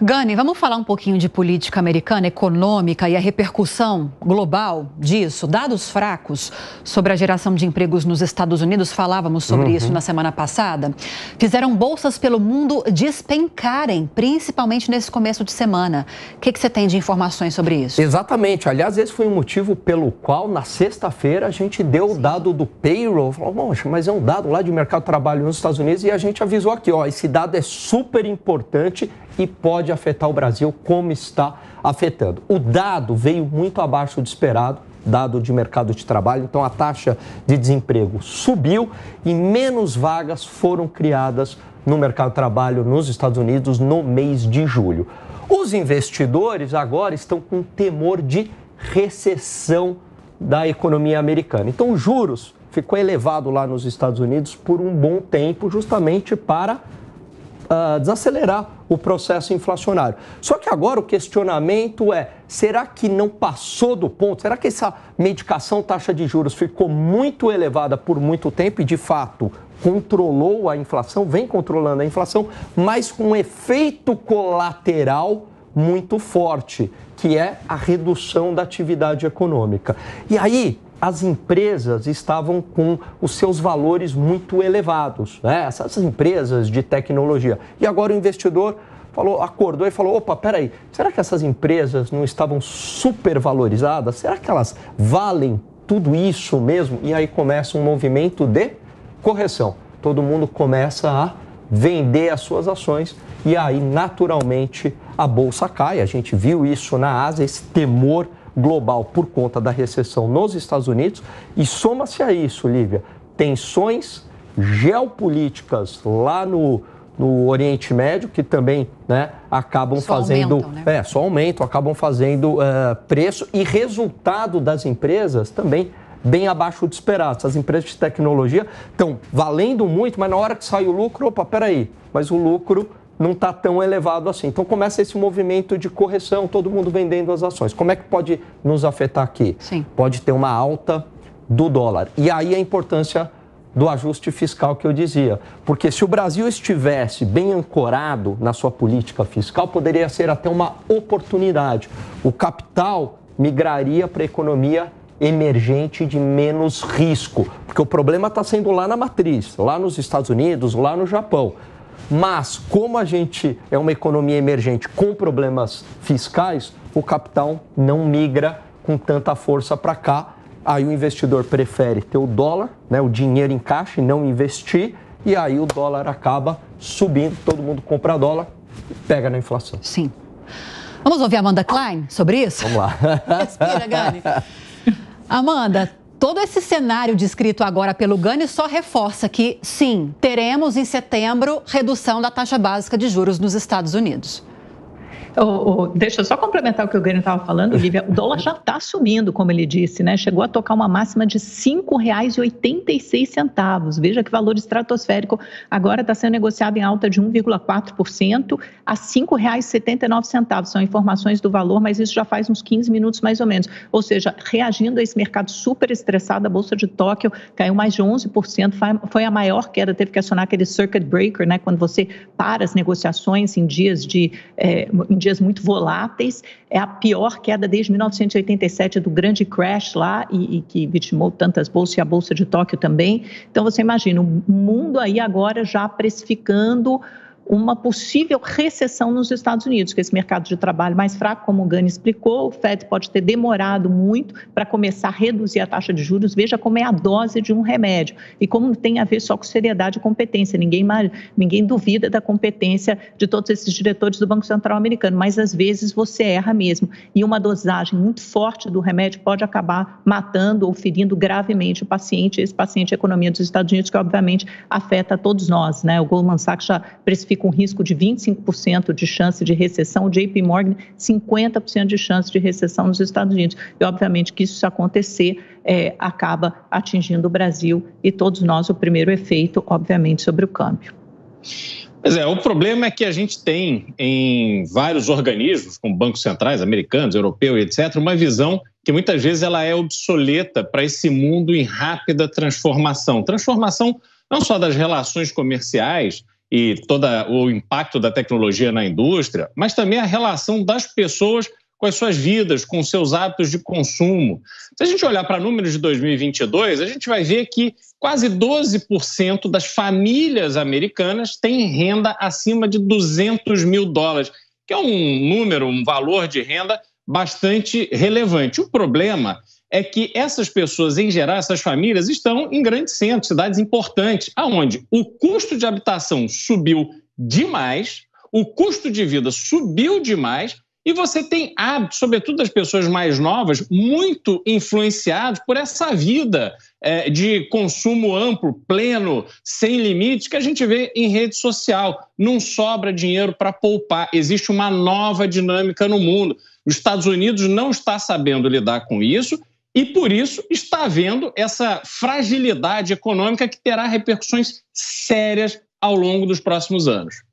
Gani, vamos falar um pouquinho de política americana, econômica e a repercussão global disso. Dados fracos sobre a geração de empregos nos Estados Unidos, falávamos sobre isso na semana passada, fizeram bolsas pelo mundo despencarem, principalmente nesse começo de semana. O que você tem de informações sobre isso? Exatamente. Aliás, esse foi o motivo pelo qual, na sexta-feira, a gente deu o dado do payroll. Falou, mas é um dado lá de mercado de trabalho nos Estados Unidos e a gente avisou aqui, esse dado é super importante e pode afetar o Brasil como está afetando. O dado veio muito abaixo do esperado, dado de mercado de trabalho, então a taxa de desemprego subiu e menos vagas foram criadas no mercado de trabalho nos Estados Unidos no mês de julho. Os investidores agora estão com temor de recessão da economia americana. Então, os juros ficou elevado lá nos Estados Unidos por um bom tempo, justamente para desacelerar o processo inflacionário. Só que agora o questionamento é, será que não passou do ponto? Será que essa medicação taxa de juros ficou muito elevada por muito tempo e, de fato, controlou a inflação, vem controlando a inflação, mas com um efeito colateral muito forte, que é a redução da atividade econômica. E aí, as empresas estavam com os seus valores muito elevados, né? Essas empresas de tecnologia. E agora o investidor acordou e falou, peraí, será que essas empresas não estavam supervalorizadas? Será que elas valem tudo isso mesmo? E aí começa um movimento de correção. Todo mundo começa a vender as suas ações e aí, naturalmente, a bolsa cai. A gente viu isso na Ásia, esse temor global por conta da recessão nos Estados Unidos e soma-se a isso, Lívia, tensões geopolíticas lá no Oriente Médio, que também, né, acabam acabam fazendo preço e resultado das empresas também bem abaixo do esperado. As empresas de tecnologia estão valendo muito, mas na hora que sai o lucro, peraí, mas o lucro não está tão elevado assim. Então começa esse movimento de correção, todo mundo vendendo as ações. Como é que pode nos afetar aqui? Sim. Pode ter uma alta do dólar. E aí a importância do ajuste fiscal que eu dizia. Porque se o Brasil estivesse bem ancorado na sua política fiscal, poderia ser até uma oportunidade. O capital migraria para a economia emergente de menos risco. Porque o problema está sendo lá na matriz, lá nos Estados Unidos, lá no Japão. Mas, como a gente é uma economia emergente com problemas fiscais, o capital não migra com tanta força para cá. Aí o investidor prefere ter o dólar, né, o dinheiro em caixa e não investir. E aí o dólar acaba subindo, todo mundo compra dólar e pega na inflação. Sim. Vamos ouvir a Amanda Klein sobre isso? Vamos lá. Respira, Gani. Amanda, todo esse cenário descrito agora pelo Gani só reforça que, sim, teremos em setembro redução da taxa básica de juros nos Estados Unidos. Deixa eu só complementar o que o Gani estava falando, Lívia. O dólar já está subindo, como ele disse, né? Chegou a tocar uma máxima de R$ 5,86. Veja que valor estratosférico. Agora está sendo negociado em alta de 1,4% a R$ 5,79. São informações do valor, mas isso já faz uns 15 minutos mais ou menos. Ou seja, reagindo a esse mercado super estressado, a Bolsa de Tóquio caiu mais de 11%. Foi a maior queda, teve que acionar aquele circuit breaker, né? Quando você para as negociações em dias dias muito voláteis, é a pior queda desde 1987 do grande crash lá e que vitimou tantas bolsas e a Bolsa de Tóquio também. Então você imagina, o mundo aí agora já precificando uma possível recessão nos Estados Unidos, que esse mercado de trabalho mais fraco, como o Gani explicou, o Fed pode ter demorado muito para começar a reduzir a taxa de juros. Veja como é a dose de um remédio e como tem a ver só com seriedade e competência. Ninguém duvida da competência de todos esses diretores do Banco Central americano, mas às vezes você erra mesmo. E uma dosagem muito forte do remédio pode acabar matando ou ferindo gravemente o paciente, esse paciente é a economia dos Estados Unidos, que obviamente afeta a todos nós, né? O Goldman Sachs já precifica com risco de 25% de chance de recessão, o JP Morgan 50% de chance de recessão nos Estados Unidos. E, obviamente, que isso acontecer acaba atingindo o Brasil e todos nós o primeiro efeito, obviamente, sobre o câmbio. Pois é, o problema é que a gente tem em vários organismos, como bancos centrais americanos, europeus, etc., uma visão que muitas vezes ela é obsoleta para esse mundo em rápida transformação. Transformação não só das relações comerciais e todo o impacto da tecnologia na indústria, mas também a relação das pessoas com as suas vidas, com seus hábitos de consumo. Se a gente olhar para números de 2022, a gente vai ver que quase 12% das famílias americanas têm renda acima de $200 mil, que é um número, um valor de renda bastante relevante. O problema é que essas pessoas, em geral, essas famílias, estão em grandes centros, cidades importantes, onde o custo de habitação subiu demais, o custo de vida subiu demais, e você tem hábitos, sobretudo das pessoas mais novas, muito influenciados por essa vida de consumo amplo, pleno, sem limites, que a gente vê em rede social. Não sobra dinheiro para poupar. Existe uma nova dinâmica no mundo. Os Estados Unidos não está sabendo lidar com isso e, por isso, está havendo essa fragilidade econômica que terá repercussões sérias ao longo dos próximos anos.